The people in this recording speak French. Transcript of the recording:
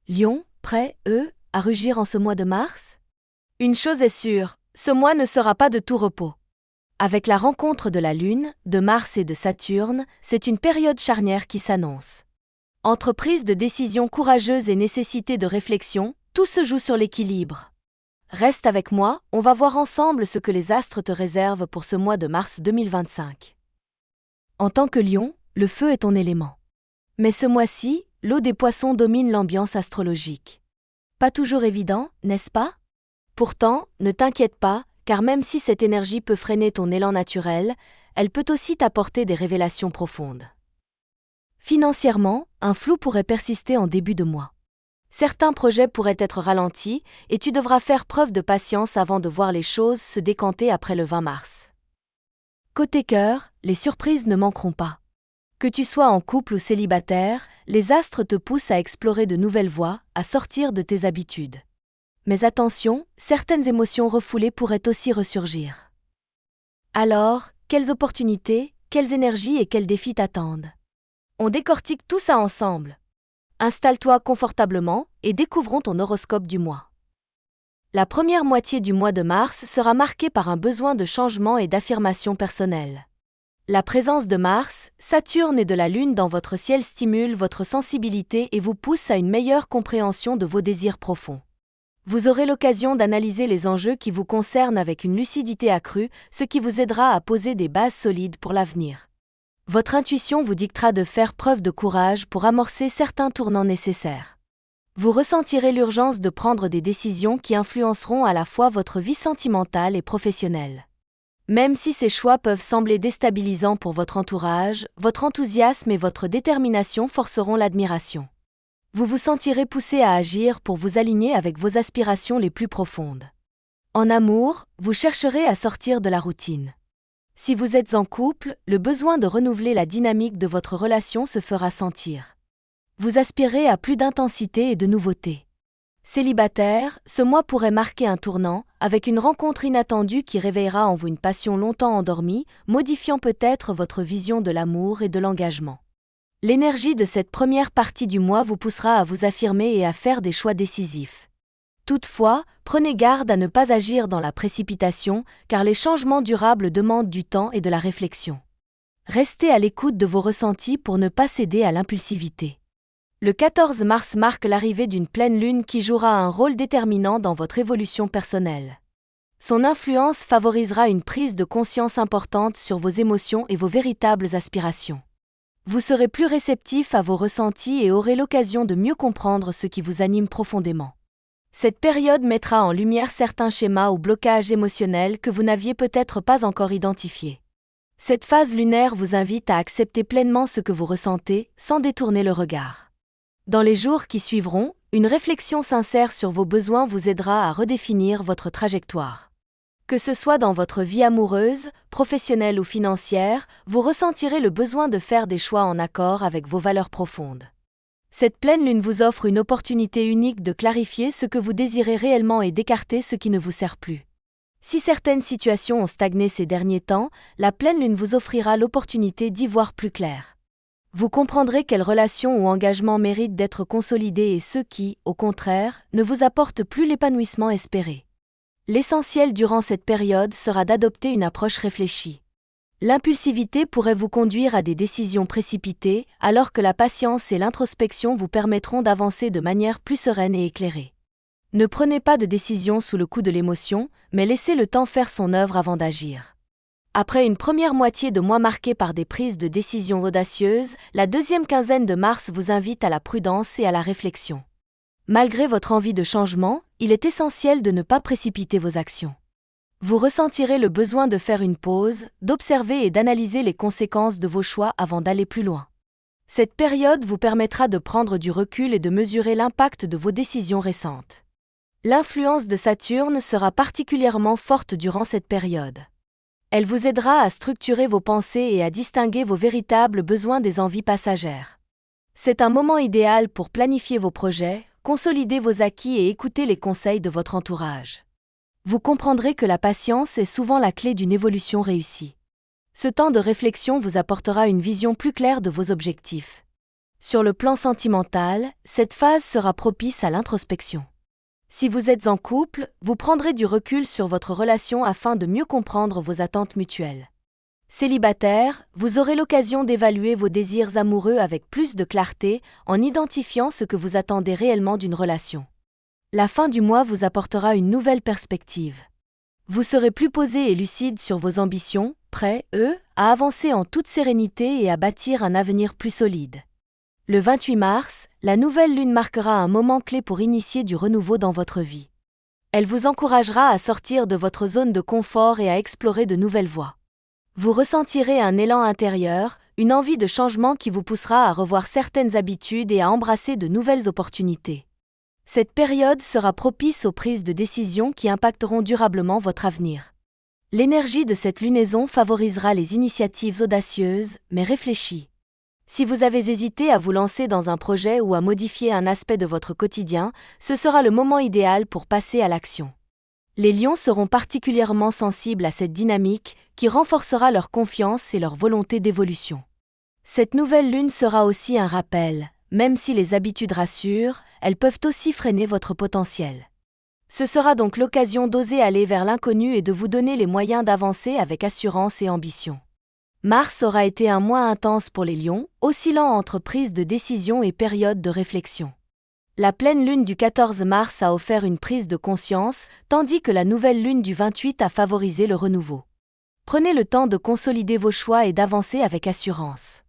Lion, prêt, à rugir en ce mois de mars? Une chose est sûre, ce mois ne sera pas de tout repos. Avec la rencontre de la Lune, de Mars et de Saturne, c'est une période charnière qui s'annonce. Entre prise de décisions courageuses et nécessité de réflexion, tout se joue sur l'équilibre. Reste avec moi, on va voir ensemble ce que les astres te réservent pour ce mois de mars 2025. En tant que Lion, le feu est ton élément. Mais ce mois-ci, l'eau des poissons domine l'ambiance astrologique. Pas toujours évident, n'est-ce pas? Pourtant, ne t'inquiète pas, car même si cette énergie peut freiner ton élan naturel, elle peut aussi t'apporter des révélations profondes. Financièrement, un flou pourrait persister en début de mois. Certains projets pourraient être ralentis, et tu devras faire preuve de patience avant de voir les choses se décanter après le 20 mars. Côté cœur, les surprises ne manqueront pas. Que tu sois en couple ou célibataire, les astres te poussent à explorer de nouvelles voies, à sortir de tes habitudes. Mais attention, certaines émotions refoulées pourraient aussi ressurgir. Alors, quelles opportunités, quelles énergies et quels défis t'attendent? On décortique tout ça ensemble. Installe-toi confortablement et découvrons ton horoscope du mois. La première moitié du mois de mars sera marquée par un besoin de changement et d'affirmation personnelle. La présence de Mars, Saturne et de la Lune dans votre ciel stimule votre sensibilité et vous pousse à une meilleure compréhension de vos désirs profonds. Vous aurez l'occasion d'analyser les enjeux qui vous concernent avec une lucidité accrue, ce qui vous aidera à poser des bases solides pour l'avenir. Votre intuition vous dictera de faire preuve de courage pour amorcer certains tournants nécessaires. Vous ressentirez l'urgence de prendre des décisions qui influenceront à la fois votre vie sentimentale et professionnelle. Même si ces choix peuvent sembler déstabilisants pour votre entourage, votre enthousiasme et votre détermination forceront l'admiration. Vous vous sentirez poussé à agir pour vous aligner avec vos aspirations les plus profondes. En amour, vous chercherez à sortir de la routine. Si vous êtes en couple, le besoin de renouveler la dynamique de votre relation se fera sentir. Vous aspirez à plus d'intensité et de nouveauté. Célibataire, ce mois pourrait marquer un tournant, avec une rencontre inattendue qui réveillera en vous une passion longtemps endormie, modifiant peut-être votre vision de l'amour et de l'engagement. L'énergie de cette première partie du mois vous poussera à vous affirmer et à faire des choix décisifs. Toutefois, prenez garde à ne pas agir dans la précipitation, car les changements durables demandent du temps et de la réflexion. Restez à l'écoute de vos ressentis pour ne pas céder à l'impulsivité. Le 14 mars marque l'arrivée d'une pleine lune qui jouera un rôle déterminant dans votre évolution personnelle. Son influence favorisera une prise de conscience importante sur vos émotions et vos véritables aspirations. Vous serez plus réceptif à vos ressentis et aurez l'occasion de mieux comprendre ce qui vous anime profondément. Cette période mettra en lumière certains schémas ou blocages émotionnels que vous n'aviez peut-être pas encore identifiés. Cette phase lunaire vous invite à accepter pleinement ce que vous ressentez, sans détourner le regard. Dans les jours qui suivront, une réflexion sincère sur vos besoins vous aidera à redéfinir votre trajectoire. Que ce soit dans votre vie amoureuse, professionnelle ou financière, vous ressentirez le besoin de faire des choix en accord avec vos valeurs profondes. Cette pleine lune vous offre une opportunité unique de clarifier ce que vous désirez réellement et d'écarter ce qui ne vous sert plus. Si certaines situations ont stagné ces derniers temps, la pleine lune vous offrira l'opportunité d'y voir plus clair. Vous comprendrez quelles relations ou engagements méritent d'être consolidés et ceux qui, au contraire, ne vous apportent plus l'épanouissement espéré. L'essentiel durant cette période sera d'adopter une approche réfléchie. L'impulsivité pourrait vous conduire à des décisions précipitées, alors que la patience et l'introspection vous permettront d'avancer de manière plus sereine et éclairée. Ne prenez pas de décision sous le coup de l'émotion, mais laissez le temps faire son œuvre avant d'agir. Après une première moitié de mois marquée par des prises de décisions audacieuses, la deuxième quinzaine de mars vous invite à la prudence et à la réflexion. Malgré votre envie de changement, il est essentiel de ne pas précipiter vos actions. Vous ressentirez le besoin de faire une pause, d'observer et d'analyser les conséquences de vos choix avant d'aller plus loin. Cette période vous permettra de prendre du recul et de mesurer l'impact de vos décisions récentes. L'influence de Saturne sera particulièrement forte durant cette période. Elle vous aidera à structurer vos pensées et à distinguer vos véritables besoins des envies passagères. C'est un moment idéal pour planifier vos projets, consolider vos acquis et écouter les conseils de votre entourage. Vous comprendrez que la patience est souvent la clé d'une évolution réussie. Ce temps de réflexion vous apportera une vision plus claire de vos objectifs. Sur le plan sentimental, cette phase sera propice à l'introspection. Si vous êtes en couple, vous prendrez du recul sur votre relation afin de mieux comprendre vos attentes mutuelles. Célibataire, vous aurez l'occasion d'évaluer vos désirs amoureux avec plus de clarté en identifiant ce que vous attendez réellement d'une relation. La fin du mois vous apportera une nouvelle perspective. Vous serez plus posé et lucide sur vos ambitions, prêt, à avancer en toute sérénité et à bâtir un avenir plus solide. Le 28 mars, la nouvelle lune marquera un moment clé pour initier du renouveau dans votre vie. Elle vous encouragera à sortir de votre zone de confort et à explorer de nouvelles voies. Vous ressentirez un élan intérieur, une envie de changement qui vous poussera à revoir certaines habitudes et à embrasser de nouvelles opportunités. Cette période sera propice aux prises de décisions qui impacteront durablement votre avenir. L'énergie de cette lunaison favorisera les initiatives audacieuses, mais réfléchies. Si vous avez hésité à vous lancer dans un projet ou à modifier un aspect de votre quotidien, ce sera le moment idéal pour passer à l'action. Les lions seront particulièrement sensibles à cette dynamique qui renforcera leur confiance et leur volonté d'évolution. Cette nouvelle lune sera aussi un rappel, même si les habitudes rassurent, elles peuvent aussi freiner votre potentiel. Ce sera donc l'occasion d'oser aller vers l'inconnu et de vous donner les moyens d'avancer avec assurance et ambition. Mars aura été un mois intense pour les lions, oscillant entre prise de décision et période de réflexion. La pleine lune du 14 mars a offert une prise de conscience, tandis que la nouvelle lune du 28 a favorisé le renouveau. Prenez le temps de consolider vos choix et d'avancer avec assurance.